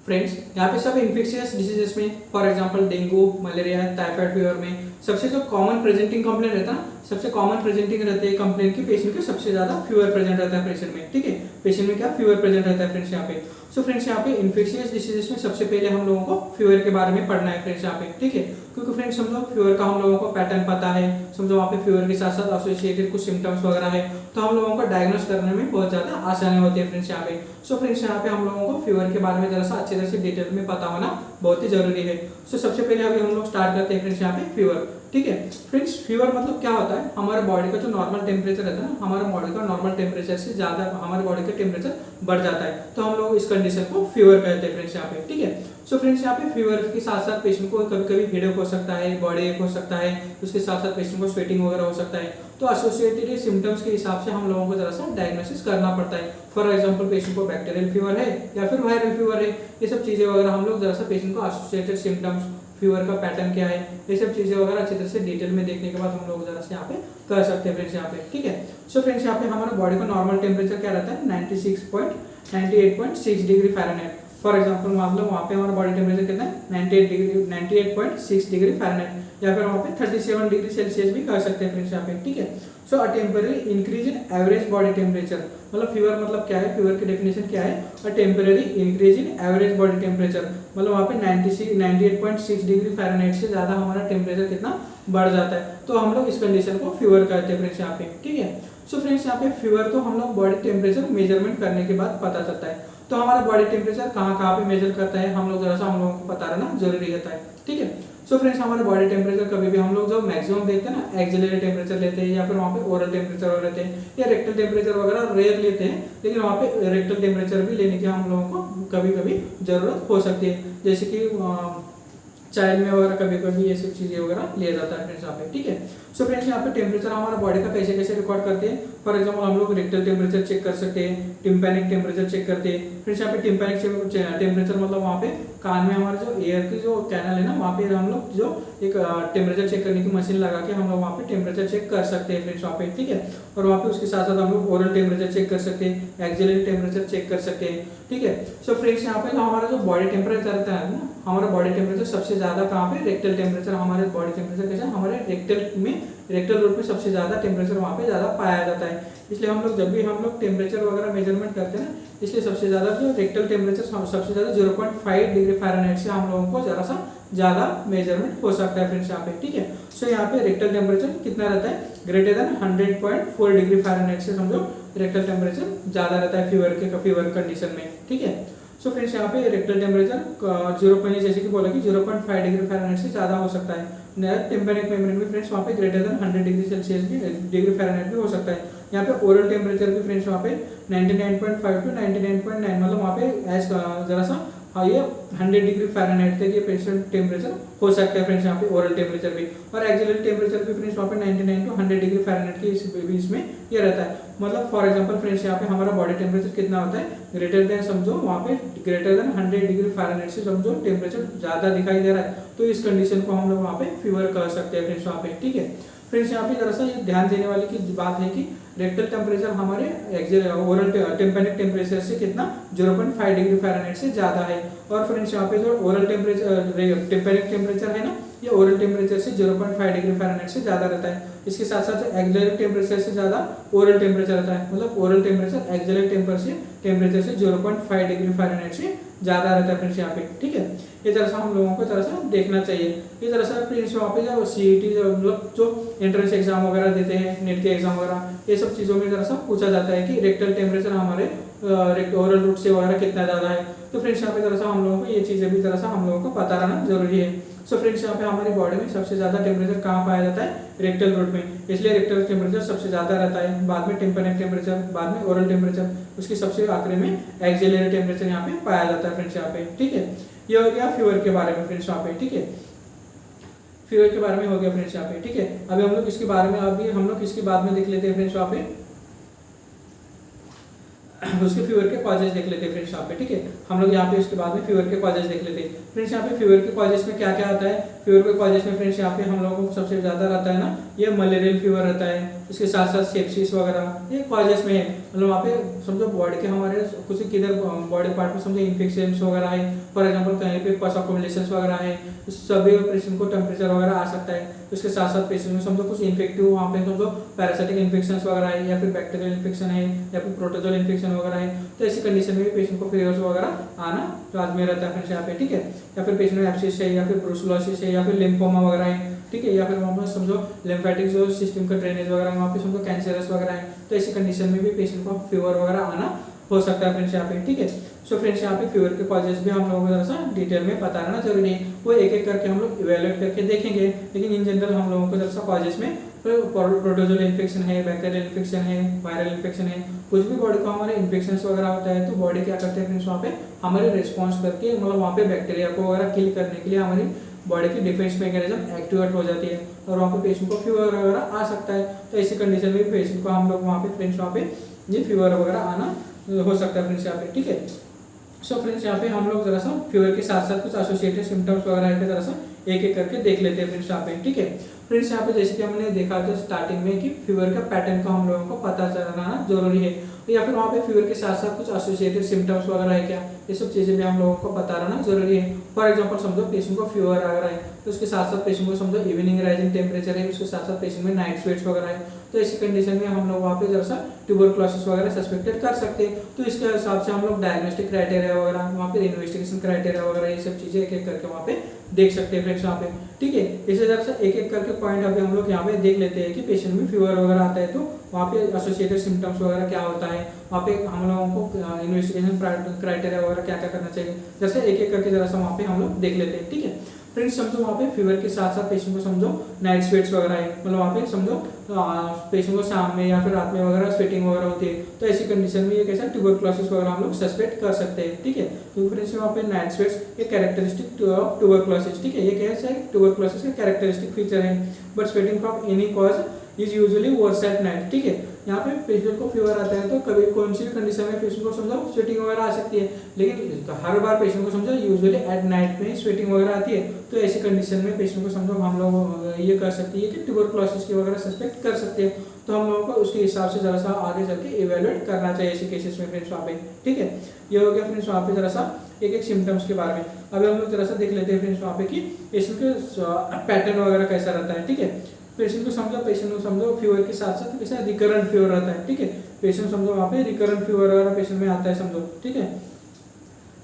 Friends यहाँ पे सब इन्फेक्शियस डिसीजेस में for example dengue, malaria, typhoid fever में सबसे जो कॉमन प्रेजेंटिंग कंप्लेन रहता है, सबसे कॉमन प्रेजेंटिंग रहते हैं कंप्लेन की पेशेंट के सबसे ज्यादा फीवर प्रेजेंट रहता है पेशेंट में। ठीक है, पेशेंट में क्या फीवर प्रेजेंट रहता है फ्रेंड्स यहाँ पे। सो फ्रेंड्स यहाँ पे इन्फेक्शियस डिसीजेस में सबसे पहले हम लोगों को फीवर के बारे में पढ़ना है फ्रेंड्स यहाँ पे। ठीक है, क्योंकि फ्रेंड्स समझो फीवर का हम लोगों को पैटर्न पता है, समझो वहाँ पे फीवर के साथ साथ एसोसिएटेड कुछ सिम्टम्स वगैरह है, तो हम लोगों को डायग्नोस करने में बहुत ज्यादा आसानी होती है फ्रेंड्स यहाँ पे। सो फ्रेंड्स यहाँ पे हम लोगों को फीवर के बारे में जरा सा अच्छी तरह से डिटेल में पता होना बहुत ही जरूरी है। सो सबसे पहले अभी हम लोग स्टार्ट करते हैं फ्रेंड्स यहाँ पे फीवर। ठीक है फ्रेंड्स, फीवर मतलब क्या होता है, हमारे बॉडी का जो नॉर्मल टेम्परेचर रहता है ना, हमारे बॉडी का नॉर्मल टेम्परेचर से ज्यादा हमारे बॉडी का टेम्परेचर बढ़ जाता है, तो हम लोग इस कंडीशन को फीवर कहते हैं फ्रेंड्स यहाँ पे। ठीक है, सो फ्रेंड्स यहाँ पे फीवर के साथ साथ पेशेंट को कभी कभी हेडेक हो सकता है, बॉडी एक हो सकता है, उसके साथ साथ पेशेंट को स्वेटिंग वगैरह हो सकता है, तो एसोसिएटेड सिम्टम्स के हिसाब से हम लोगों को जरा सा डायग्नोसिस करना पड़ता है। फॉर एग्जांपल पेशेंट को बैक्टीरियल फीवर है या फिर वायरल फीवर है, ये सब चीजें वगैरह हम लोग जरा सा पेशेंट को एसोसिएटेड सिम्टम्स, फीवर का पैटर्न क्या है, ये सब चीजें वगैरह अच्छी तरह से डिटेल में देखने के बाद हम लोग जरा से यहाँ पे कर सकते हैं फ्रेंड्स यहाँ पे। ठीक है, सो फ्रेंड्स यहाँ पे हमारा बॉडी का नॉर्मल टेम्परेचर क्या रहता है 98.6 डिग्री फ़ारेनहाइट। फॉर एग्जांपल मान लो वहाँ पे हमारा बॉडी टेम्परेचर कितना है 98.6 डिग्री फ़ारेनहाइट, या फिर वहाँ पे 37 डिग्री सेल्सियस भी कर सकते हैं फ्रेंड्स यहाँ पे। ठीक है, so a temporary increase in average body temperature, मतलब फीवर मतलब क्या है, फीवर की डेफिनेशन क्या है, a temporary increase in average body temperature, मतलब वहाँ पे 98.6 डिग्री फ़ारेनहाइट से ज्यादा हमारा टेम्परेचर कितना बढ़ जाता है, तो हम लोग इस कंडीशन को फीवर कहते हैं फ्रेंड्स यहाँ पे। ठीक है, सो फ्रेंड्स यहाँ पे फीवर तो हम लोग बॉडी टेम्परेचर मेजरमेंट करने के बाद पता चलता है, तो हमारा बॉडी टेम्परेचर कहाँ कहाँ पे मेजर करता है हम लोग जरा सा हम लोगों को पता रहना जरूरी रहता है। ठीक है, सो फ्रेंड्स हमारे बॉडी टेम्परेचर कभी भी हम लोग जब मैक्सिमम देखते हैं ना, एक्सिलरी टेम्परेचर लेते हैं या फिर वहाँ पे ओरल टेम्परेचर लेते हैं या रेक्टल टेम्परेचर वगैरह रेयर लेते हैं, लेकिन वहाँ पे रेक्टल टेम्परेचर भी लेने की हम लोगों को कभी कभी जरूरत हो सकती है, जैसे कि चाइल्ड में वगैरह कभी कभी ये सब चीजें वगैरह लिया जाता है फ्रेंड्स यहाँ पे। ठीक है, सो फ्रेंड्स यहाँ पे टेम्परेचर हमारा बॉडी का कैसे कैसे रिकॉर्ड करते हैं, फॉर एग्जांपल हम लोग रेक्टल टेम्परेचर चेक कर सकते हैं, टिम्पैनिक टेम्परेचर चेक करते हैं। फ्रेंड्स यहाँ पे टिम्पैनिक टेम्परेचर मतलब वहाँ पे कान में हमारा जो एयर की जो कैनल है ना, वहाँ पे हम लोग जो एक टेम्परेचर चेक करने की मशीन लगा के हम लोग वहाँ पे टेम्परेचर चेक कर सकते हैं फ्रेंड्स वहाँ पे। ठीक है, और वहाँ पे उसके साथ साथ हम लोग ओरल टेम्परेचर चेक कर सकते हैं, एक्सिलरी टेम्परेचर चेक कर सकते हैं। ठीक है, सो फ्रेंड्स यहाँ पे हमारा जो बॉडी टेम्परेचर रहता है ना, हमारा बॉडी टेम्परेचर सबसे ज्यादा कहाँ पे, रेक्टल टेम्परेचर, हमारे बॉडी टेम्परेचर कैसे हमारे रेक्टल में, रेक्टल रूट में सबसे ज्यादा टेम्परेचर वहाँ पे ज्यादा पाया जाता है, इसलिए हम लोग जब भी हम लोग टेम्परेचर वगैरह मेजरमेंट करते हैं, इसलिए सबसे ज्यादा जो रेक्टल टेम्परेचर सबसे ज्यादा 0.5 डिग्री फ़ारेनहाइट से हम लोगों को जरा सा ज्यादा मेजरमेंट हो सकता है फ्रेंड्स यहाँ पे। ठीक है, सो यहाँ पे रेक्टल टेम्परेचर कितना रहता है, ग्रेटर देन 100.4 डिग्री फ़ारेनहाइट से समझो रेक्टल टेम्परेचर ज्यादा रहता है फीवर कंडीशन में। ठीक है, सो फ्रेंड्स यहाँ पे रेक्टल टेम्परेचर 0. जैसे कि बोला कि 0.5 डिग्री फ़ारेनहाइट से ज्यादा हो सकता है। टिम्पैनिक मेम्ब्रेन में फ्रेंड्स वहाँ पे ग्रेटर देन 100 डिग्री सेल्सियस भी, डिग्री फ़ारेनहाइट भी हो सकता है। यहाँ पे ओरल टेम्परेचर भी फ्रेंड्स वहाँ पे 99.5 टू 99.9, मतलब वहाँ पे एज जरा सा ये 100 डिग्री फ़ारेनहाइट तक ये पेशेंट टेम्परेचर हो सकता है फ्रेंड्स यहाँ पे ओरल टेम्परेचर भी, और एक्सिलरी टेम्परेचर भी फ्रेंड्स वहाँ पे 99 टू 100 डिग्री फ़ारेनहाइट के बीच में ये रहता है। मतलब फॉर एग्जांपल फ्रेंड्स यहाँ पे हमारा बॉडी टेम्परेचर कितना होता है, ग्रेटर देन समझो वहाँ पे ग्रेटर देन 100 डिग्री फ़ारेनहाइट से समझो टेम्परेचर ज्यादा दिखाई दे रहा है, तो इस कंडीशन को हम लोग वहाँ पे फीवर कर सकते हैं फ्रेंड्स वहाँ पे। ठीक है फ्रेंड्स, यहाँ पे जरा सा ये ध्यान देने वाली की बात है कि रेक्टल टेम्परेचर हमारे ओरल टिम्पैनिक टेम्परेचर से कितना 0.5 डिग्री फ़ारेनहाइट से ज्यादा है, और फ्रेंड्स यहाँ पे जो ओरल टेम्परेचर टिम्पैनिक टेम्परेचर है ना, ये ओरल टेम्परेचर से 0.5 डिग्री फ़ारेनहाइट से ज्यादा रहता है। इसके साथ साथ जो एक्सिलरी टेम्परेचर से ज्यादा ओरल टेम्परेचर रहता है, मतलब ओरल टेम्परेचर एक्सिलरी टेम्परेचर से 0.5 डिग्री फ़ारेनहाइट से ज्यादा रहता है फ्रेंड्स यहाँ पे। ठीक है, ये जरा सा हम लोगों को जरा सा देखना चाहिए। ये जरा सा फ्रेंड्स वहाँ पे जो CET मतलब जो एंट्रेंस एग्जाम वगैरह देते हैं, नेट के एग्जाम वगैरह, ये सब चीज़ों में जरा सा पूछा जाता है कि रेक्टल टेम्परेचर हमारे ओरल रूट से वगैरह कितना ज़्यादा है, तो फ्रेंड्स यहाँ पे जरा सा हम लोगों को ये चीज़ें भी जरा सा हम लोगों को पता रहना जरूरी है। सो फ्रेंड्स यहाँ पे हमारी बॉडी में सबसे ज़्यादा टेम्परेचर कहाँ पाया जाता है, रेक्टल रूट में, इसलिए रेक्टल टेम्परेचर सबसे ज़्यादा रहता है, बाद में टिम्पैनिक टेम्परेचर, बाद में ओरल टेम्परेचर, उसकी सबसे आखिरी में एक्सिलरी टेम्परेचर यहाँ पे पाया जाता है फ्रेंड्स यहाँ पे। ठीक है, ये हो गया फीवर के बारे में फ्रेंड्स यहाँ पे। ठीक है, फीवर के बारे में हो गया फ्रेंड्स यहाँ पे। ठीक है, अभी हम लोग इसके बारे में बाद में देख लेते हैं फ्रेंड्स यहाँ पे, उसके फीवर के कॉजेज देख लेते हैं फ्रेंड्स यहाँ पे। ठीक है, हम लोग यहाँ पे उसके बाद में फीवर के कॉजेज देख लेते हैं फ्रेंड्स यहाँ पे। फीवर के कॉजेज में क्या क्या आता है, फीवर के कॉजेज में फ्रेंड्स यहाँ पे हम लोगों को सबसे ज़्यादा रहता है ना, ये मलेरियल फीवर रहता है, उसके साथ साथ सेप्सिस वगैरह ये कॉजेज में है। मतलब वहाँ पे समझो बॉडी के हमारे कुछ किधर बॉडी पार्ट में समझो इन्फेक्शन वगैरह है, फॉर एग्जाम्पल कहीं पे पस अकोमोडेशन वगैरह है, सभी पेशेंट को टेम्परेचर वगैरह आ सकता है। उसके साथ साथ पेशेंट में समझो कुछ इन्फेक्टिव वहाँ पे समझो पैरासाइटिक इन्फेक्शन वगैरह है, या फिर बैक्टीरियल इन्फेक्शन है, या फिर प्रोटोजोल इन्फेक्शन वगैरह है, तो ऐसी कंडीशन में भी पेशेंट को फीवर वगैरह आना लाजमी रहता है फ्रेंड्स यहाँ पे, ठीक है। या फिर पेशेंट में एब्सिस है, या फिर ब्रुसलोसिस है, या फिर लिम्फोमा वगैरह है, ठीक है, या फिर वहाँ पर समझो लिम्फेटिक जो सिस्टम का ड्रेनेज वगैरह है, वहाँ पे समझो कैंसरस वगैरह है, तो ऐसी कंडीशन में भी पेशेंट को फीवर वगैरह आना हो सकता है फ्रेंड्स यहाँ पे, ठीक है। सो फ्रेंड्स यहाँ पे फीवर के कॉजेस भी हम लोगों को जरा सा डिटेल में पता रहना जरूरी है, वो एक एक करके हम लोग इवेल्युएट करके देखेंगे, लेकिन इन जनरल हम लोगों को जरा सा कॉजेस में प्रोटोजोल इन्फेक्शन है, बैक्टीरियल इन्फेक्शन है, वायरल इन्फेक्शन है, कुछ भी बॉडी को हमारे इन्फेक्शन वगैरह होता है तो बॉडी क्या करते हैं फ्रेंड्स वहाँ पे हमारे रिस्पॉन्स करके, मतलब वहाँ पे बैक्टीरिया को वगैरह किल करने के लिए हमारी बॉडी की डिफेंस मैकेनिज्म एक्टिवेट हो जाती है और वहाँ पे पेशेंट को फीवर वगैरह आ सकता है। तो ऐसी कंडीशन में पेशेंट को हम लोग वहाँ पे फ्रेंड्स वहाँ पे ये फीवर वगैरह आना हो सकता है फ्रेंड्स यहाँ पे, ठीक है। सो फ्रेंड्स यहाँ पे हम लोग जरा सा फीवर के साथ साथ कुछ एसोसिएटेड सिम्टम्स वगैरह है जरा सा एक एक करके देख लेते हैं फ्रेंड्स यहाँ पे, ठीक है। फ्रेंड्स यहाँ पे जैसे कि हमने देखा था स्टार्टिंग में कि फीवर का पैटर्न का हम लोगों को पता चलना जरूरी है, या फिर वहाँ पे फीवर के साथ साथ कुछ एसोसिएटेड सिम्टम्स वगैरह है क्या, ये सब चीज़ें भी हम लोगों को पता रहना जरूरी है। फॉर एग्जांपल समझो पेशेंट को फीवर आ रहा है तो उसके साथ साथ पेशेंट को समझो इवनिंग राइजिंग टेम्परेचर है, उसके साथ साथ पेशेंट में नाइट स्वेट्स वगैरह है, तो ऐसी कंडीशन में हम लोग वहाँ पे जरा सा ट्यूबरक्लोसिस वगैरह सस्पेक्टेड कर सकते हैं। तो इसके हिसाब से हम लोग डायग्नोस्टिक क्राइटेरिया वगैरह वहाँ पे इन्वेस्टिगेशन क्राइटेरिया वगैरह ये सब चीज़ें एक एक करके वहाँ पे देख सकते हैं फ्रेंड्स यहाँ पे, ठीक है। इसी तरह से एक एक करके पॉइंट अभी हम लोग यहाँ पे देख लेते हैं कि पेशेंट में फीवर वगैरह आता है तो वहाँ पे एसोसिएटेड सिम्टम्स वगैरह क्या होता है, वहाँ पे हम लोगों को इन्वेस्टिगेशन क्राइटेरिया वगैरह क्या क्या करना चाहिए, जैसे एक एक करके जरा सा वहाँ पे हम लोग देख लेते हैं, ठीक है। फ्रेंड्स समझो वहाँ पे फीवर के साथ साथ पेशेंट को समझो नाइट स्वेट्स वगैरह है, मतलब वहाँ पे समझो पेशेंट को शाम में या फिर रात में वगैरह स्वेटिंग वगैरह होती है, तो ऐसी कंडीशन में ये कैसा ट्यूबरक्लोसिस वगैरह हम लोग सस्पेक्ट कर सकते हैं, ठीक है। क्योंकि फ्रेंड्स वहाँ पे नाइट स्वेट्स एक कैरेक्टरिस्टिक ऑफ ट्यूबरक्लोसिस, ठीक है, ये कैसा है ट्यूबरक्लोसिस का कैरेक्टरिस्टिक फीचर है, but sweating from any cause is usually worse at night, ठीक है। यहाँ पे पेशेंट को फीवर आता है तो कभी कौन सी भी कंडीशन में पेशेंट को समझो स्वेटिंग वगैरह आ सकती है, लेकिन हर बार पेशेंट को समझो यूजुअली एट नाइट में स्वेटिंग वगैरह आती है, तो ऐसी कंडीशन में पेशेंट को समझो हम लोग ये कर सकते हैं कि ट्यूबरक्लोसिस की वगैरह सस्पेक्ट कर सकते हैं, तो हम लोगों को उसके हिसाब से जरा सा आगे चल के इवेल्युएट करना चाहिए ऐसे केसेस में फ्रेंड्स वहाँ पे, ठीक है। ये हो गया फ्रेंड्स वहाँ पे जरा सा एक एक सिम्टम्स के बारे में। अभी हम लोग जरा सा देख लेते हैं फ्रेंड्स वहाँ पे कि पेशेंट के पैटर्न वगैरह कैसा रहता है, ठीक है। पेशेंट को समझो फीवर के साथ साथ कैसा रिकरेंट फीवर रहता है, ठीक है। पेशेंट समझो वहाँ पे रिकरेंट फीवर वगैरह पेशेंट में आता है समझो, ठीक है।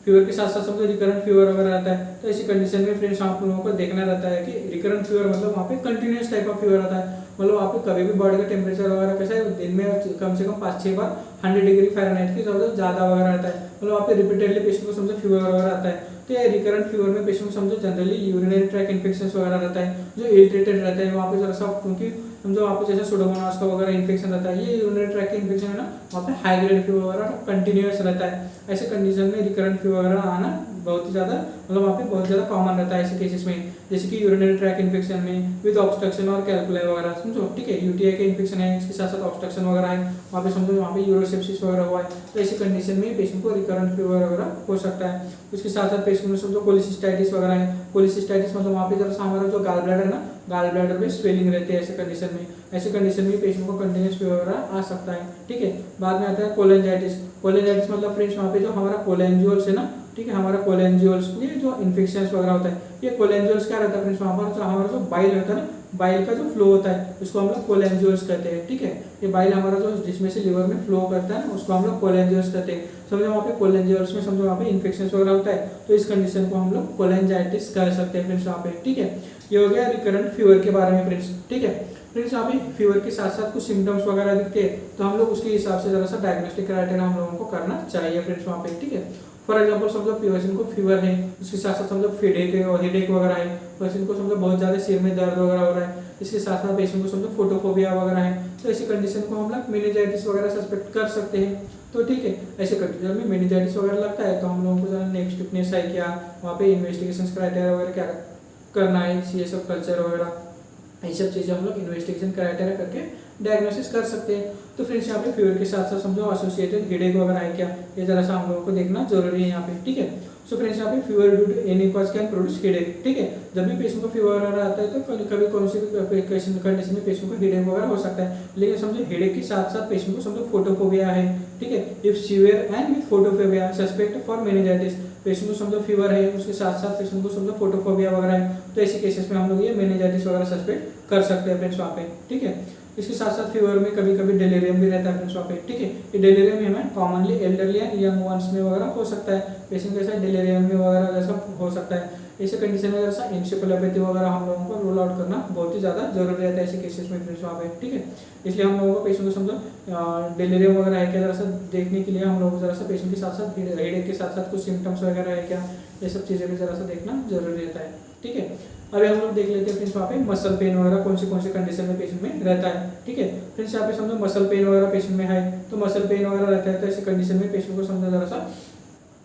फीवर के साथ साथ समझो रिकरेंट फीवर वगैरह आता है, तो ऐसी कंडीशन में फ्रेंड्स आप लोगों को देखना रहता है कि रिकरेंट फीवर मतलब वहाँ पे कंटिन्यूस टाइप ऑफ फीवर आता है, मतलब वहाँ पे कभी भी बॉडी का टेम्परेचर वगैरह कैसा है दिन में कम से कम 5-6 बार 100 डिग्री फ़ारेनहाइट की ज़्यादा वगैरह आता है, मतलब वहाँ पे रिपीटेडली पेशेंट को समझो फीवर वगैरह आता है। तो ये रिकरेंट फीवर में पेशेंट को समझो जनरली यूरिनरी ट्रैक इन्फेक्शन वगैरह रहता है जो इरिटेटेड रहता है वहाँ पे जरा सा, क्योंकि समझो वहाँ पे जैसे सुडोमोनास का वगैरह इन्फेक्शन रहता है, ये यूरिनरी ट्रैक इन्फेक्शन है ना, वहाँ पे हाई ग्रेड फीवर वगैरह कंटिन्यूस रहता है। ऐसे कंडीशन में रिकरेंट फीवर वगैरह आना बहुत ही ज़्यादा मतलब वहाँ पे बहुत ज़्यादा कॉमन रहता है ऐसे केसेस में, जैसे कि यूरिनरी ट्रैक इन्फेक्शन में विद ऑब्स्ट्रक्शन और कैल्कुलाई वगैरह समझो, ठीक है। यूटीआई के इन्फेक्शन है, इसके साथ साथ ऑब्स्ट्रक्शन वगैरह है, वहाँ पे समझो वहाँ पे यूरोसेप्सिस वगैरह हुआ है, तो ऐसी कंडीशन में पेशेंट को रिकरेंट फीवर वगैरह हो सकता है। उसके साथ साथ पेशेंट में समझो कोलिसिस्टाइटिस वगैरह है, कोलिसिस्टाइटिस मतलब वहाँ पे जरा सा हमारा जो गाल ब्लैडर है ना, गाल ब्लैडर में स्वेलिंग रहती है ऐसे कंडीशन में, ऐसे कंडीशन में पेशेंट को कंटिन्यूस फीवर वगैरह आ सकता है, ठीक है। बाद में आता है कोलेंजाइटिस। कोलेंजाइटिस मतलब फ्रेंड्स वहाँ पे जो हमारा कोलेंजियोल्स है ना, ठीक है, हमारा कोलेंजियोल्स ये जो इन्फेक्शन वगैरह होता है, ये कोलेंजियोल्स क्या रहता है फ्रेंड्स, हमारा जो बाइल होता है ना, बाइल का जो फ्लो होता है उसको हम लोग कोलेंजियोल्स कहते हैं, ठीक है। ये बाइल हमारा जो जिसमें से लिवर में फ्लो करता है उसको हम लोग कोलेंजियोल्स कहते हैं। समझो वहाँ पे कोलेंजियोल्स में समझो वहाँ पे इन्फेक्शन वगैरह होता है, तो इस कंडीशन को हम लोग कोलेंजाइटिस कर सकते हैं फ्रेंड्स वहाँ पे, ठीक है। ये हो गया रिकरेंट फीवर के बारे में फ्रेंड्स, ठीक है। फ्रेंड्स यहाँ पे फीवर के साथ साथ कुछ सिम्टम्स वगैरह दिखते हैं तो हम लोग उसके हिसाब से जरा सा डायग्नोस्टिक क्राइटेरिया हम लोगों को करना चाहिए फ्रेंड्स वहाँ पे, ठीक है। फॉर एग्जाम्पल समझो पेशेंट को फीवर है, उसके साथ साथ समझो हेडेक वगैरह है, पेशेंट को समझो बहुत ज़्यादा सिर में दर्द वगैरह हो रहा है, इसके साथ साथ पेशेंट को समझो फोटोफोबिया वगैरह है, तो ऐसी कंडीशन को हम लोग मेनिंजाइटिस वगैरह सस्पेक्ट कर सकते हैं, तो ठीक है। ऐसे कंडीशन में मेनिंजाइटिस वगैरह लगता है तो हम लोगों को जरा नेक स्टिफनेस है क्या, वहाँ पे इन्वेस्टिगेशन क्राइटेरिया वगैरह क्या करना है, ये सब कल्चर वगैरह ये सब चीज़ें हम लोग इन्वेस्टिगेशन क्राइटेरिया करके डायग्नोसिस कर सकते हैं। तो फ्रेंड्स यहाँ पे फीवर के साथ साथ समझो एसोसिएटेड हेडेक वगैरह है क्या, ये जरा सा हम लोगों को देखना जरूरी है यहाँ पे, ठीक है। सो फ्रेंड्स यहाँ पे fever due to any cause can produce headache, ठीक है। जब भी पेशेंट को फीवर वगैरह आता है तो कभी कभी कौन सी भी कंडीशन में पेशेंट को हेडेक वगैरह हो सकता है, लेकिन समझो हेडेक के साथ साथ पेशेंट को समझो फोटोफोबिया है, ठीक है। If severe and with photophobia suspect for meningitis, patient को समझो फीवर है उसके साथ साथ पेशेंट को समझो फोटोफोबिया वगैरह है, तो ऐसे केसेस में हम लोग ये मेनिंजाइटिस वगैरह सस्पेक्ट कर सकते हैं फ्रेंड्स वहाँ पे, ठीक है। इसके साथ साथ फीवर में कभी कभी डेलीरियम भी रहता है फ्रेंड्स वहाँ पे, ठीक है। ये डेलीरियम हमें commonly elderly and young ones में वगैरह हो सकता है, पेशेंट के साथ डेलीरियम में वगैरह जैसा हो सकता है। ऐसे कंडीशन में जैसा एंसेफेलोपैथी वगैरह हम लोगों को रूल आउट करना बहुत ही ज़्यादा जरूरी रहता है ऐसे केसेस में फ्रेंड्स वहाँ पे, ठीक है। इसलिए हम लोगों को पेशेंट को समझो डेलीरियम वगैरह है क्या जरा सा देखने के लिए हम लोग जरा सा पेशेंट के साथ साथ हेडेक के साथ साथ कुछ सिम्टम्स वगैरह है क्या, ये सब चीज़ें भी जरा सा देखना जरूरी रहता है, ठीक है। अभी हम लोग देख लेते हैं फ्रेंड्स वहाँ पे मसल पेन वगैरह कौन से कंडीशन में पेशेंट में रहता है, ठीक है। फ्रेंड्स यहाँ पे समझो मसल पेन वगैरह पेशेंट में है, तो मसल पेन वगैरह रहता है तो ऐसे कंडीशन में पेशेंट को समझो जरा सा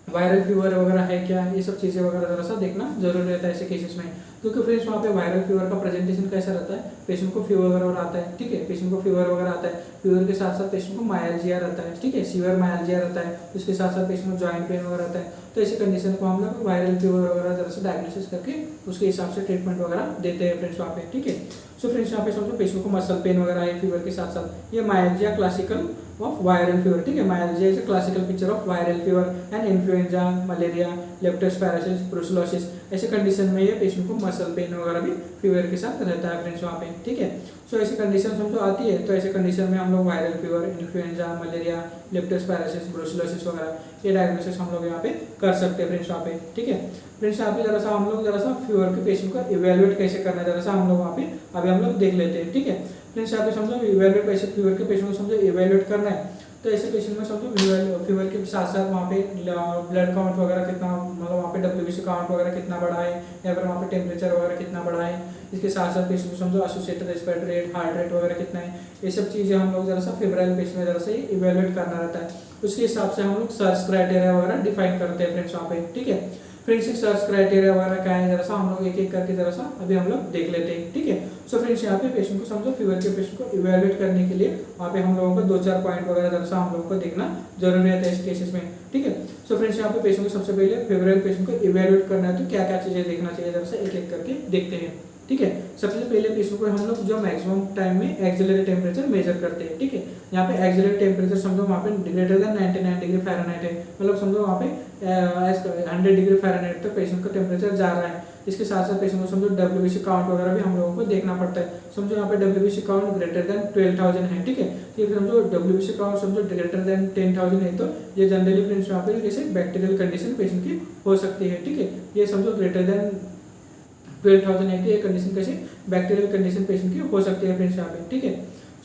वायरल फीवर वगैरह है क्या, ये सब चीज़ें वगैरह जरा सा देखना जरूरी रहता है ऐसे केसेस में, क्योंकि फ्रेंड्स वहाँ पे वायरल फीवर का प्रेजेंटेशन कैसा रहता है, पेशेंट को फीवर वगैरह आता है, ठीक है। पेशेंट को फीवर वगैरह आता है, फीवर के साथ साथ पेशेंट को मायल्जिया रहता है, ठीक है, सीवियर मायल्जिया रहता है, उसके साथ साथ पेशेंट को जॉइंट पेन वगैरह रहता है, तो ऐसी कंडीशन को हम लोग वायरल फीवर वगैरह जरा सा डायग्नोसिस करके उसके हिसाब से ट्रीटमेंट वगैरह देते हैं फ्रेंड्स वहाँ पे, ठीक है। सो फ्रेंड्स यहाँ पे समझो पेशेंट को मसल पेन वगैरह है फीवर के साथ साथ, ये myalgia classical of viral fever, ठीक है। Myalgia is a classical picture of viral fever and influenza, malaria, leptospirosis, brucellosis, ऐसे कंडीशन में ये पेशेंट को मसल पेन वगैरह भी फीवर के साथ रहता है फ्रेंड्स वहाँ पे, ठीक है। सो ऐसी कंडीशन समझो आती है, तो ऐसे कंडीशन में हम लोग viral fever, influenza, malaria, leptospirosis, brucellosis वगैरह ये डायग्नोसिस हम लोग यहाँ पे कर सकते हैं फ्रेंड्स वहाँ पे, ठीक है। फ्रेंड्स यहाँ पे जरा सा हम लोग जरा सा फीवर के पेशेंट को इवेल्युएट कैसे करना है जरा सा हम लोग वहाँ पे अभी हम लोग देख लेते हैं, ठीक है। फ्रेंड्स यहाँ पे समझो इवेल्युएट कैसे फीवर के पेशेंट को समझो इवेल्युएट करना है, तो ऐसे पेशेंट में समझो फीवर के साथ साथ वहाँ पे ब्लड काउंट वगैरह कितना, मतलब वहाँ पे WBC काउंट वगैरह कितना बढ़ा है, या फिर वहाँ पे टेम्परेचर वगैरह कितना बढ़ा है, इसके साथ साथ पेशेंट को समझो associated respiratory rate, heart rate वगैरह कितना है, ये सब चीज़ें हम लोग जरा सा फेब्राइल पेशेंट में जरा सा इवेल्युएट करना रहता है, उसके हिसाब से हम लोग सर्च क्राइटेरिया वगैरह डिफाइन करते हैं फ्रेंड्स वहाँ पे, ठीक है। फ्रेंड्स सर्च क्राइटेरिया वगैरह क्या है जरा सा हम लोग एक एक करके जरा सा अभी हम लोग देख लेते हैं, ठीक है। सो फ्रेंड्स यहाँ पे पेशेंट को समझो फीवर के पेशेंट को इवेल्युएट करने के लिए वहाँ पे हम लोगों को 2-4 पॉइंट वगैरह जरा सा हम लोगों को देखना जरूरी रहता है इस केसेस में, ठीक है। सो फ्रेंड्स यहाँ पे पेशेंट को सबसे पहले फेब्राइल पेशेंट को इवेल्युएट करना है, तो क्या क्या चीज़ें देखना चाहिए जरा सा एक एक करके देखते हैं, ठीक है। सबसे पहले पेशेंट को हम लोग जो मैक्सिमम टाइम में एक्सिलरी टेम्परेचर मेजर करते हैं, ठीक है। यहाँ पे एक्सिलरी टेम्परेचर समझो वहाँ पे ग्रेटर देन 99 डिग्री फ़ारेनहाइट है, मतलब समझो वहाँ पे 100 डिग्री फ़ारेनहाइट तक पेशेंट का टेम्परेचर जा रहा है। इसके साथ साथ पेशेंट को समझो WBC काउंट वगैरह भी हम लोगों को देखना पड़ता है, समझो यहाँ पे WBC काउंट ग्रेटर देन 12,000 है, ठीक है। ये समझो WBC काउंट समझो ग्रेटर देन 10,000 है, तो ये जनरली फ्रेंड्स यहाँ पे जैसे बैक्टीरियल कंडीशन पेशेंट की हो सकती है, ठीक है। ये समझो ग्रेटर देन 12,000 है, ये कंडीशन कैसे बैक्टीरियल कंडीशन पेशेंट की हो सकती है फ्रेंड्स यहाँ पे, ठीक है।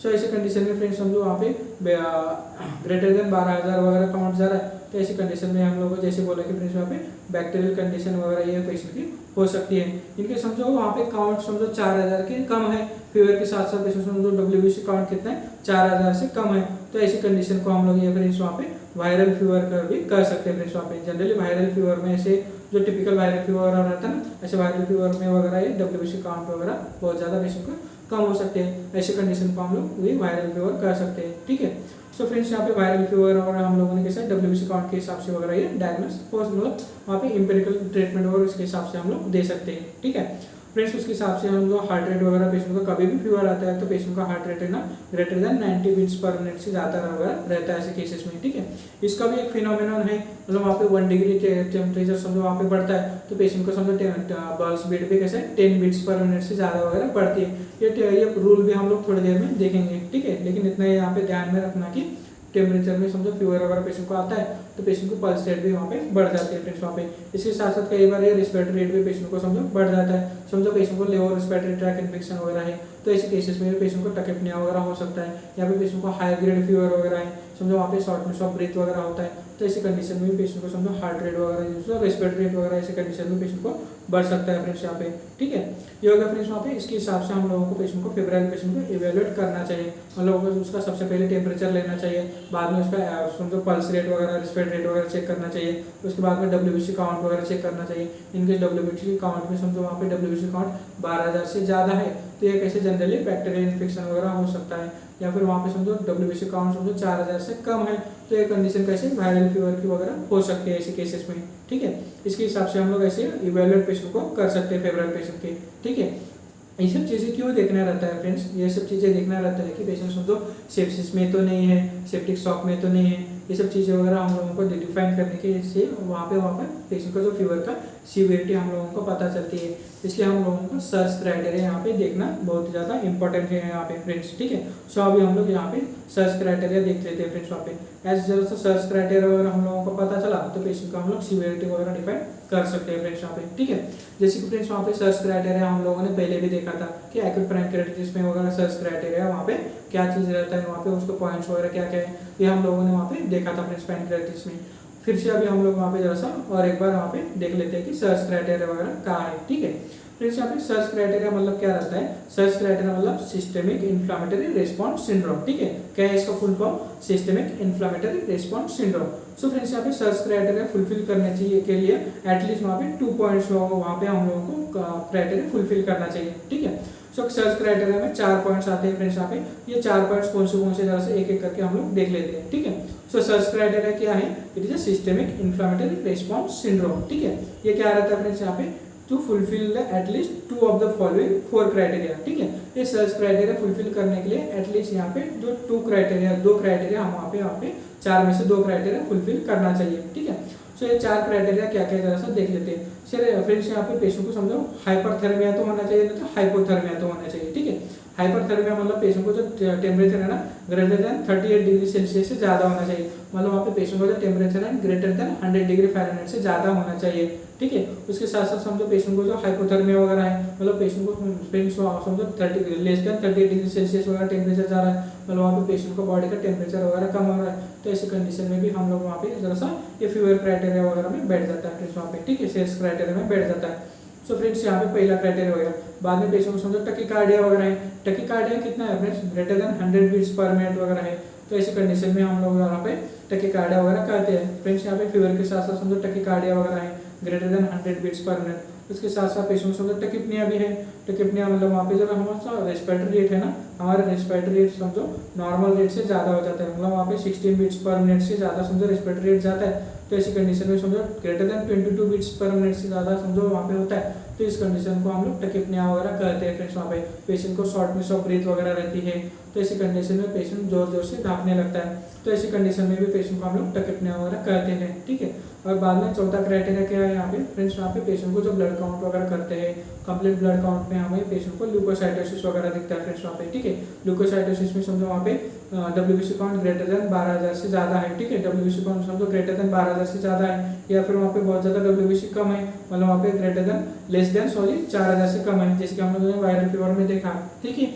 सो ऐसे कंडीशन में फ्रेंड्स समझो वहाँ पे ग्रेटर देन 12,000 वगैरह काउंट जा रहा है, तो ऐसी कंडीशन में हम लोग को जैसे बोला कि फ्रेंड्स वहाँ पे बैक्टीरियल कंडीशन वगैरह ये पेशेंट की हो सकती है। इनके समझो वहाँ पे काउंट समझो 4,000 के कम है, फीवर के साथ साथ पेशेंट समझो WBC काउंट कितना है 4,000 से कम है, तो ऐसी कंडीशन को हम लोग ये फ्रेंड्स वहाँ पे वायरल फीवर का भी कर सकते हैं फ्रेंड्स वहाँ पे। जनरली वायरल फीवर में ऐसे जो टिपिकल वायरल फीवर रहता है ना, ऐसे वायरल फीवर में वगैरह ये WBC काउंट वगैरह बहुत ज़्यादा पेशेंट को कम हो सकते हैं, ऐसे कंडीशन को हम लोग वही वायरल फीवर कर सकते हैं, ठीक है। सो फ्रेंड्स यहाँ पे वायरल फीवर और हम लोगों ने कैसे WBC काउंट के हिसाब से वगैरह ये डायग्नोस हो, मतलब वहाँ पे एम्पिरिकल ट्रीटमेंट वगैरह उसके हिसाब से हम लोग दे सकते हैं, ठीक है। फ्रेंड्स उसके हिसाब से हम लोग हार्ट रेट वगैरह पेशेंट का कभी भी फीवर आता है तो पेशेंट का हार्ट रेट है ना greater than 90 beats per minute से ज़्यादा वगैरह रहता है ऐसे केसेस में, ठीक है। इसका भी एक फिनोमिनन है, मतलब वहाँ पे 1 डिग्री टेम्परेचर समझो वहाँ पे बढ़ता है तो पेशेंट को समझो पल्स बीट भी कैसे 10 बीट्स पर मिनट से ज़्यादा वगैरह बढ़ती है। ये रूल भी हम लोग थोड़ी देर में देखेंगे, ठीक है। लेकिन इतना यहाँ पे ध्यान में रखना कि टेम्परेचर में समझो फीवर वगैरह पेशेंट को आता है तो पेशेंट को पल्स रेट भी वहाँ पे बढ़ जाती है फ्रेंड्स वहाँ पे। इसके साथ साथ कई बार ये रेस्पिरेटरी रेट भी पेशेंट को समझो बढ़ जाता है, समझो पेशेंट को लोअर रेस्पिरेटरी ट्रैक इन्फेक्शन वगैरह है तो ऐसे केसेस में भी पेशेंट को टकेपनिया वगैरह हो सकता है, या फिर पेशेंट को हाई ग्रेड फीवर वगैरह है, समझो वहाँ पे शॉर्टनेस ऑफ ब्रीथ वगैरह होता है, तो ऐसी कंडीशन में पेशेंट को समझो हार्ट रेट वगैरह रेस्पिरेटरी रेट वगैरह ऐसे कंडीशन में पेशेंट को बढ़ सकता है फ्रेंड्स यहाँ पे, ठीक है। ये होगा फ्रेंड्स वहाँ पे। इसके हिसाब से हम लोगों को पेशेंट को फेब्राइल पेशेंट को इवेल्युएट करना चाहिए, मतलब उसका सबसे पहले टेम्परेचर लेना चाहिए, बाद में उसका समझो पल्स रेट वगैरह रेस्पिरेटरी रेट वगैरह चेक करना चाहिए, उसके बाद में WBC काउंट वगैरह चेक करना चाहिए। इनके WBC काउंट में समझो वहाँ पे WBC काउंट 12,000 से ज़्यादा है तो ये कैसे जनरली बैक्टीरियल इन्फेक्शन वगैरह हो सकता है, या फिर वहाँ पे समझो WBC काउंट समझो 4000 से कम है, तो ये कंडीशन कैसे वायरल फीवर की वगैरह हो सकती है ऐसे केसेस में, ठीक है। इसके हिसाब से हम लोग ऐसे इवेलुएट पेशेंट को कर सकते हैं फेवरेट पेशेंट के, ठीक है। ये सब चीज़ें क्यों देखना रहता है फ्रेंड्स, ये सब चीज़ें देखना रहता है कि पेशेंट समझो सेप्सिस में तो नहीं है, सेप्टिक शॉक में तो नहीं है, ये सब चीज़ें वगैरह हम लोगों को डिफाइन करने के से वहाँ पे पेशेंट का जो फीवर का सीवियरिटी हम लोगों को पता चलती है। इसलिए हम लोगों को सर्च क्राइटेरिया यहाँ पे देखना बहुत ज़्यादा इंपॉर्टेंट है यहाँ पे फ्रेंड्स, ठीक है। सो अभी हम लोग यहाँ पे सर्च क्राइटेरिया देख लेते हैं फ्रेंड्स। वहाँ पे एज जब सर्च क्राइटेरिया वगैरह हम लोगों को पता चला तो पेशेंट का हम लोग सीवियरिटी वगैरह डिफाइन कर सकते हैं फ्रेंड्स यहाँ पे, ठीक है। जैसे कि फ्रेंड्स वहाँ पे सर्च क्राइटेरिया हम लोगों ने पहले भी देखा था कि एक्यूट पैनक्रेटिटिस में वगैरह सर्च क्राइटेरिया वहाँ पे क्या चीज़ रहता है, वहाँ पे उसके पॉइंट्स वगैरह क्या क्या है, ये हम लोगों ने वहाँ पे देखा था फ्रेंड्स पैनक्रेटिटिस में। फिर से अभी हम लोग वहाँ पे जरा सा और एक बार वहाँ पे देख लेते हैं कि सर्च क्राइटेरिया वगैरह कहाँ है, ठीक है। फ्रेंड्स यहाँ पे सर्च क्राइटेरिया मतलब क्या रहता है, सर्च क्राइटेरिया मतलब सिस्टेमिक इन्फ्लामेटरी रिस्पॉन्स सिंड्रोम, ठीक है। क्या है इसका full form, systemic inflammatory response syndrome. सो फ्रेंड्स यहाँ पे सर्च क्राइटेरिया फुलफिल करने चाहिए के लिए एटलीस्ट वहाँ पे 2 पॉइंट्स वहाँ पे हम लोगों को क्राइटेरिया फुलफिल करना चाहिए, ठीक है। सो सर्च क्राइटेरिया में 4 पॉइंट्स आते हैं फ्रेंड्स। यहाँ पे ये 4 पॉइंट्स कौन से जरा से एक एक करके हम लोग देख लेते हैं, ठीक है। सो सर्च क्राइटेरिया क्या है, it is a systemic inflammatory response syndrome, ठीक है। ये क्या रहता है फ्रेंड्स यहाँ पे, to fulfil the at least 2 of the following 4 criteria, ठीक है। ये सर्च क्राइटेरिया फुलफिल करने के लिए एटलीस्ट यहाँ पे जो 2 क्राइटेरिया हम वहाँ पे 4 में से 2 क्राइटेरिया फुलफिल करना चाहिए, ठीक है। सो ये 4 क्राइटेरिया क्या क्या जरा सा देख लेते हैं। सर फ्रेंड्स यहाँ पे पेशेंट को समझो हाइपरथर्मिया तो होना चाहिए, नहीं तो हाइपोथर्मिया तो होना चाहिए, ठीक है। हाइपरथर्मिया मतलब पेशेंट को जो टेम्परेचर है ना ग्रेटर देन 38 डिग्री सेल्सियस से ज़्यादा होना चाहिए, मतलब वहाँ पे पेशेंट को जो टेम्परेचर है ग्रेटर देन 100 डिग्री फ़ारेनहाइट से ज़्यादा होना चाहिए, ठीक है। उसके साथ साथ समझो पेशेंट को जो हाइपोथर्मिया वगैरह है, मतलब पेशेंट को समझो 30 डिग्री सेल्सियस वगैरह टेम्परेचर जा रहा है, मतलब वहाँ पे पेशेंट को बॉडी का टेम्परेचर वगैरह कम हो रहा है, तो ऐसी कंडीशन में भी हम लोग वहाँ पे जरा सा ये फीवर क्राइटेरिया वगैरह में बैठ जाता है फ्रेंड्स वहाँ पे, ठीक है। सेल्स क्राइटेरिया में बैठ जाता है। सो फ्रेंड्स यहाँ पे पहला क्राइटेरिया हो गया। बाद में पेशेंट को समझो टकीकार्डिया वगैरह है, टकीकार्डिया कितना है friends, greater than 100 beats per minute वगैरह है, तो ऐसी कंडीशन में हम लोग यहाँ पे टकीकार्डिया वगैरह कहते हैं फ्रेंड्स। यहाँ पे फीवर के साथ साथ समझो टकीकार्डिया वगैरह है greater than 100 beats per minute. उसके साथ साथ पेशेंट समझो टकिपनिया भी है, टकिपनिया मतलब वहाँ पे जब हमारा रेस्पिरेटरी रेट है ना, हमारा रेस्पिरेटरी रेट समझो नॉर्मल रेट से ज़्यादा हो जाता है, मतलब वहाँ पे 16 बीट्स पर मिनट से ज़्यादा समझो रेस्पिरेटरी रेट जाता है, तो ऐसी कंडीशन में समझो greater than 22 beats per minute से ज़्यादा समझो वहाँ पे होता है, तो इस कंडीशन को हम लोग टकिपनिया वगैरह कहते हैं फ्रेंड्स। वहाँ पे पेशेंट को शॉर्टनेस ऑफ ब्रीथ वगैरह रहती है, तो ऐसी कंडीशन में पेशेंट जोर जोर से भागने लगता है, तो ऐसी कंडीशन में भी पेशेंट को हम लोग टकिपनिया वगैरह कहते हैं, ठीक है। और बाद में चौथा क्राइटेरिया क्या है यहाँ पे फ्रेंड्स, यहाँ पे पेशेंट को जो ब्लड काउंट वगैरह करते हैं, कंप्लीट ब्लड काउंट में हमें पेशेंट को ल्यूकोसाइटोसिस वगैरह दिखता है फ्रेंड्स वहाँ पे, ठीक है। ल्यूकोसाइटोसिस में समझो वहाँ पे WBC काउंट ग्रेटर देन 12000 से ज़्यादा है, ठीक है। WBC काउंट समझो ग्रेटर देन 12000 से ज़्यादा है, या फिर वहाँ पे बहुत ज़्यादा WBC कम है, मतलब वहाँ पे ग्रेटर देन लेस देन 4000 से कम है, जैसे कि हम लोगों ने वायरल फीवर में देखा, ठीक है।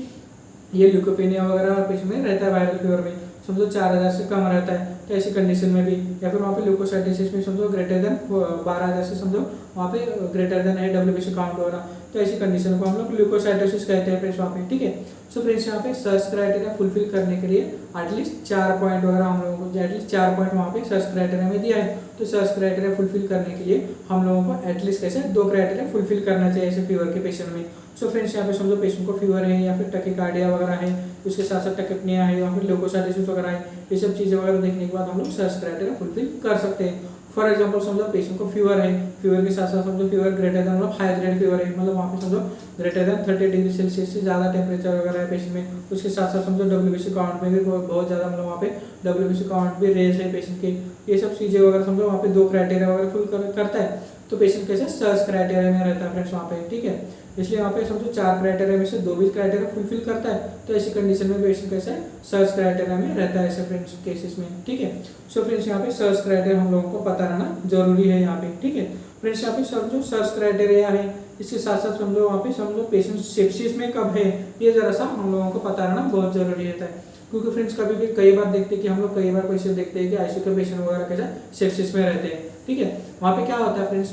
ये ल्यूकोपेनिया वगैरह पेशेंट में रहता है वायरल फीवर में, समझो 4000 से कम रहता है, तो ऐसी कंडीशन में भी, या फिर वहाँ पे ल्यूकोसाइटोसिस में समझो ग्रेटर देन 12000 से समझो वहाँ पे ग्रेटर देन है WBC काउंट वगैरह, तो ऐसी कंडीशन को हम लोग ल्यूकोसाइटोसिस कहते हैं फ्रेंड्स वहाँ पे, ठीक है। सो फ्रेंड्स यहाँ पे सर्च क्राइटेरिया फुलफिल करने के लिए एटलीस्ट 4 पॉइंट वगैरह हम लोगों को एटलीस्ट 4 पॉइंट वहाँ पे सर्च क्राइटेरिया में दिया है, तो सर्च क्राइटेरिया फुलफिल करने के लिए हम लोगों को एटलीस्ट कैसे 2 क्राइटेरिया फुलफिल करना चाहिए ऐसे फीवर के पेशेंट में। सो फ्रेंड्स यहाँ पे समझो पेशेंट को फीवर है या फिर टकीकार्डिया वगैरह है, उसके साथ साथ टकिपनिया है या फिर ल्यूकोसाइटोसिस वगैरह है, ये सब चीज़ें वगैरह देखने के बाद हम लोग सर्च क्राइटेरिया फुलफिल कर सकते हैं। फॉर एग्जांपल समझो पेशेंट को फीवर है, फीवर के साथ साथ समझो फीवर ग्रेटर देन मतलब हाई ग्रेड फीवर है, मतलब वहाँ पे समझो ग्रेटर देन 30 डिग्री सेल्सियस से ज़्यादा टेम्परेचर वगैरह है पेशेंट में। उसके साथ साथ समझो WBC काउंट में भी बहुत ज़्यादा मतलब वहाँ पे WBC काउंट भी रेज है पेशेंट के, ये सब चीज़ें वगैरह समझो वहाँ पे 2 क्राइटेरिया वगैरह फुल करता है, तो पेशेंट कैसे सर्च क्राइटेरिया में रहता है फ्रेंड्स वहाँ पे, ठीक है। इसलिए यहाँ पे समझो 4 क्राइटेरिया में से 2 भी क्राइटेरिया फुलफिल करता है, तो ऐसी कंडीशन में पेशेंट कैसे सर्च क्राइटेरिया में रहता है ऐसे फ्रेंड्स केसेस में, ठीक है। सो फ्रेंड्स यहाँ पे सर्च क्राइटेरिया हम लोगों को पता रहना जरूरी है यहाँ पे, ठीक है। फ्रेंड्स यहाँ पे समझो सर्च क्राइटेरिया है, इसके साथ साथ समझो वहाँ पे समझो पेशेंट सेप्सिस में कब है, ये जरा सा हम लोगों को पता रहना बहुत जरूरी रहता है, क्योंकि फ्रेंड्स कभी भी कई बार देखते हैं कि हम लोग कई बार पेशेंट देखते हैं कि ICU के पेशेंट वगैरह कैसा सेप्सिस में रहते हैं, ठीक है। वहाँ पे क्या होता है फ्रेंड्स,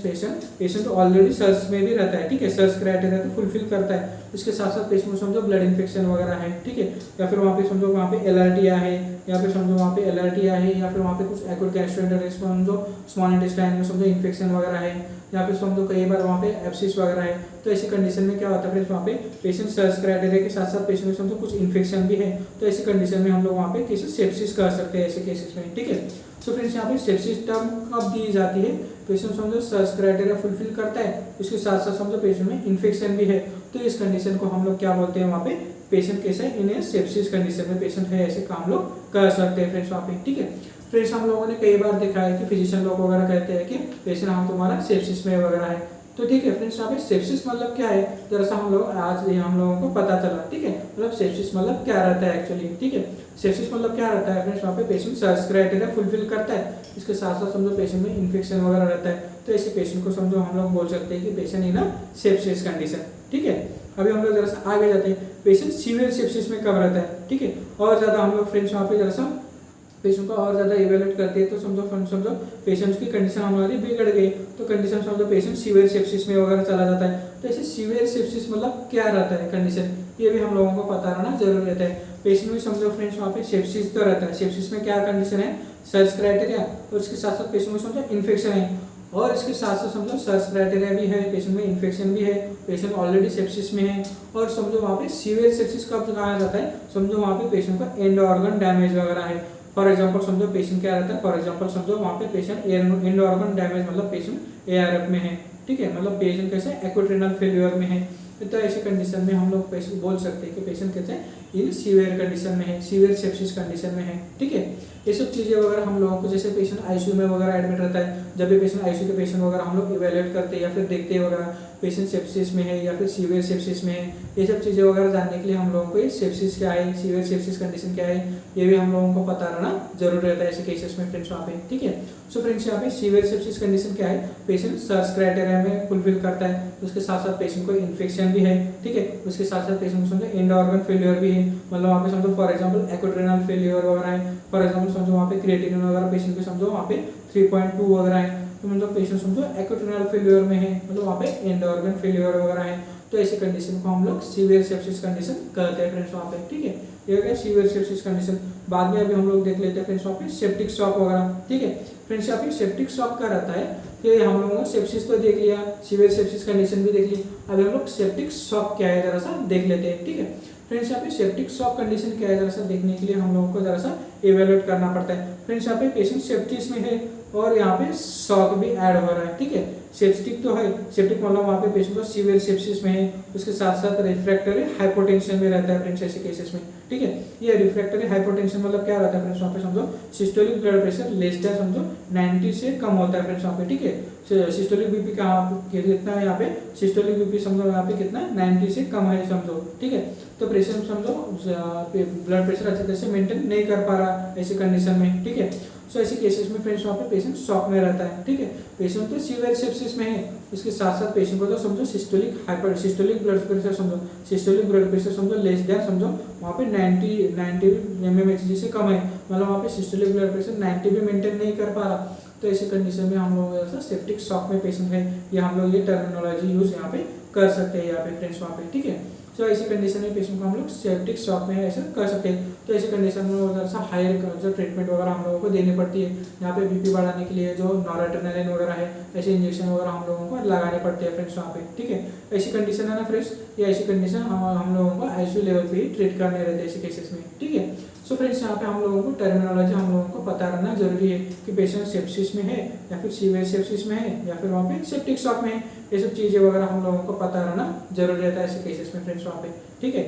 पेशेंट ऑलरेडी सर्च में भी रहता है, ठीक है, सर्च क्राइटेरिया तो फुलफिल करता है, इसके साथ साथ पेशेंट को समझो ब्लड इन्फेक्शन वगैरह है, ठीक है, या फिर वहाँ पे समझो वहाँ पे एलआरटीआ है, या फिर समझो वहाँ पे एलआरटीआ है, या फिर वहाँ पे कुछ एक्यूट गैस्ट्रोएंटेराइटिस समझो स्मॉल इंटेस्टाइन में समझो इन्फेक्शन वगैरह है, या फिर समझो कई बार वहाँ पे एब्सिस वगैरह है। तो ऐसी कंडीशन में क्या होता है फ्रेंड्स, वहाँ पे पेशेंट सर्च क्राइटेरिया के साथ साथ पेशेंट में समझो कुछ इन्फेक्शन भी है, तो ऐसी कंडीशन में हम लोग वहाँ पे केसेस सेप्सिस कर सकते हैं ऐसे केसेस में, ठीक है। सो फ्रेंड्स यहाँ पे सेप्सिस टर्म कब दी जाती है, पेशेंट समझो सर्च क्राइटेरिया फुलफिल करता है, उसके साथ साथ समझो पेशेंट में इन्फेक्शन भी है, तो इस कंडीशन को हम लोग क्या बोलते हैं, वहाँ पे पेशेंट कैसे इन सेप्सिस कंडीशन में पेशेंट है ऐसे काम लोग कर सकते हैं फ्रेंड्स वहाँ पे, ठीक है। फ्रेंड्स हम लोगों ने कई बार देखा है कि फिजिशियन लोग वगैरह कहते हैं कि पेशेंट हम तुम्हारा सेप्सिस में वगैरह है, तो ठीक है फ्रेंड्स, यहाँ पे सेप्सिस मतलब क्या है, जरा सा हम लोग आज हम लोगों को पता चला, ठीक है, मतलब सेप्सिस मतलब क्या रहता है एक्चुअली, ठीक है। सेप्सिस मतलब क्या रहता है फ्रेंड्स, वहाँ पे पेशेंट सर्च क्राइटेरिया फुलफिल करता है, इसके साथ साथ समझो पेशेंट में इन्फेक्शन वगैरह रहता है, तो ऐसे पेशेंट को समझो हम लोग बोल सकते हैं कि पेशेंट इन सेप्सिस कंडीशन, ठीक है। अभी हम लोग जरा सा आगे जाते हैं, पेशेंट सीवियर सेप्सिस में कब रहता है, ठीक है, और ज़्यादा हम लोग फ्रेंड्स वहाँ पे जरा सा पेशेंट को और ज़्यादा इवेलुएट करते हैं, तो समझो पेशेंट्स की कंडीशन हमारी बिगड़ गई, तो कंडीशन समझो पेशेंट सीवियर सेप्सिस में वगैरह चला जाता है, तो ऐसे सीवियर सेप्सिस मतलब क्या रहता है कंडीशन, ये भी हम लोगों को पता रहना जरूरी रहता है। पेशेंट में समझो फ्रेंड्स वहाँ पे सेप्सिस तो रहता है, सेप्सिस में क्या कंडीशन है, सर्च क्राइटेरिया, और इसके साथ साथ पेशेंट में समझो इन्फेक्शन है, और इसके साथ साथ समझो सर्च क्राइटेरिया भी है, पेशेंट में इन्फेक्शन भी है, पेशेंट ऑलरेडी सेप्सिस में है, और समझो वहाँ पे सीवियर सेप्सिस कब कहा जाता है, समझो वहाँ पे पेशेंट का एंड ऑर्गन डैमेज वगैरह है। फॉर एग्जांपल समझो पेशेंट क्या रहता है, फॉर एग्जांपल समझो वहाँ पे पेशेंट एंड ऑर्गन डैमेज मतलब पेशेंट एआरएफ में है, ठीक है, मतलब पेशेंट कैसे एक्यूट रेनल फेल्योर में है, तो ऐसी कंडीशन में हम लोग पेशेंट बोल सकते हैं कि पेशेंट कैसे इन सीवियर कंडीशन में है, सीवियर सेप्सिस कंडीशन में है, ठीक है। ये सब चीज़ें वगैरह हम लोगों को, जैसे पेशेंट आईसीयू में वगैरह एडमिट रहता है, जब भी पेशेंट आईसीयू के पेशेंट वगैरह हम लोग इवेल्युएट करते हैं या फिर देखते हैं वगैरह पेशेंट सेप्सिस में है या फिर सीवियर सेप्सिस में है, ये सब चीज़ें वगैरह जानने के लिए हम लोगों को ये सेप्सिस क्या है, सीवियर सेप्सिस कंडीशन क्या है, ये भी हम लोगों को पता रहना जरूरी रहता है ऐसे केसेस में फ्रेंड्स वहाँ पे, ठीक है। सो फ्रेंड्स यहाँ पे सीवियर सेप्सिस कंडीशन क्या है, पेशेंट सर्च क्राइटेरिया में फुलफिल करता है, उसके साथ साथ पेशेंट को इन्फेक्शन भी है, ठीक है, उसके साथ साथ पेशेंट को समझो एंड ऑर्गन फेलियर भी है, मतलब वहाँ पे समझो for example acute renal failure वगैरह है, फॉर एग्जांपल समझो वहाँ पे क्रिएटिनिन वगैरह पेशेंट को समझो वहाँ पे 3.2 वगैरह है, तो मतलब पेशेंट समझो एक्यूट रेनल फेलियर में है, मतलब वहाँ पे एंड ऑर्गन फेलियर वगैरह है, तो ऐसी कंडीशन को हम लोग सीवियर सेप्सिस कंडीशन कहते हैं फ्रेंड्स वहाँ पे, ठीक है। ये क्या सीवियर सेप्सिस कंडीशन, बाद में अभी हम लोग देख लेते हैं फ्रेंड्स वहाँ पे सेप्टिक शॉक वगैरह, ठीक है। फ्रेंड्स यहाँ पे सेप्टिक शॉक क्या रहता है कि हम लोगों ने सेप्सिस तो देख लिया, सीवियर सेप्सिस कंडीशन भी देख ली, अभी हम लोग सेप्टिक शॉक क्या है जरा सा देख लेते हैं, ठीक है। फ्रेंड्स यहाँ पे सेप्टिक शॉक कंडीशन क्या है जरा सा देखने के लिए हम लोगों को जरा सा इवेल्युएट करना पड़ता है। फ्रेंड्स यहाँ पे पेशेंट सेप्टिस में है और यहाँ पे शॉक भी ऐड हो रहा है, ठीक है। सेप्टिक तो है, सेप्टिक मतलब वहाँ पे पेशेंट को सीवियर सेप्सिस में है, उसके साथ साथ रिफ्रैक्टरी हाइपोटेंशन में रहता है फ्रेंड्स ऐसे केसेस में, ठीक है। ये रिफ्रैक्टरी हाइपोटेंशन मतलब क्या रहता है फ्रेंड्स वहाँ पे समझो systolic blood pressure less than समझो 90 से कम होता है फ्रेंड्स वहाँ पे, ठीक है। सिस्टोलिक बीपी कहाँ कितना है यहाँ पे, सिस्टोलिक बीपी समझो यहाँ पे कितना 90 से कम है समझो, ठीक है। तो पेशेंट समझो ब्लड प्रेशर अच्छे तरह से मेंटेन नहीं कर पा रहा ऐसी कंडीशन में, ठीक है। सो ऐसे केसेस में फ्रेंड्स वहाँ पे पेशेंट शॉक में रहता है, ठीक है। पेशेंट तो सीवियर सेप्सिस में है, इसके साथ साथ पेशेंट को तो समझो सिस्टोलिक ब्लड प्रेशर समझो, सिस्टोलिक ब्लड प्रेशर समझो लेस देन समझो वहाँ पे 90 mmHg से कम है, मतलब वहाँ पे सिस्टोलिक ब्लड प्रेशर 90 भी मेंटेन नहीं कर पा रहा, तो ऐसे कंडीशन में हम लोग ऐसा सेप्टिक शॉक में पेशेंट है, ये हम लोग ये टर्मिनोलॉजी यूज यहाँ पे कर सकते हैं यहाँ पे फ्रेंड्स वहाँ पे, ठीक है। तो ऐसी कंडीशन में पेशेंट को हम लोग सेप्टिक शॉक में ऐसा कर सकते हैं। तो ऐसी कंडीशन में सा हायर जो ट्रीटमेंट वगैरह हम लोगों को देनी पड़ती है, यहाँ पे बीपी बढ़ाने के लिए जो नॉरेड्रेनालिन वगैरह है ऐसे इंजेक्शन वगैरह हम लोगों को लगाने पड़ते हैं फ्रेंड्स वहाँ पे, ठीक है। ऐसी कंडीशन है ना फ्रेंड्स, ये ऐसी कंडीशन हम लोगों को आईसीयू लेवल पे ही ट्रीट करने रहते हैं ऐसे केसेस में, ठीक है। सो फ्रेंड्स यहाँ पे हम लोगों को टर्मिनोलॉजी हम लोगों को पता रहना जरूरी है कि पेशेंट सेप्सिस में है या फिर सीवियर सेप्सिस में है या फिर वहाँ पे सेप्टिक शॉक में है, ये सब चीज़ें वगैरह हम लोगों को पता रहना जरूरी रहता है ऐसे केसेस में फ्रेंड्स वहाँ पे, ठीक है।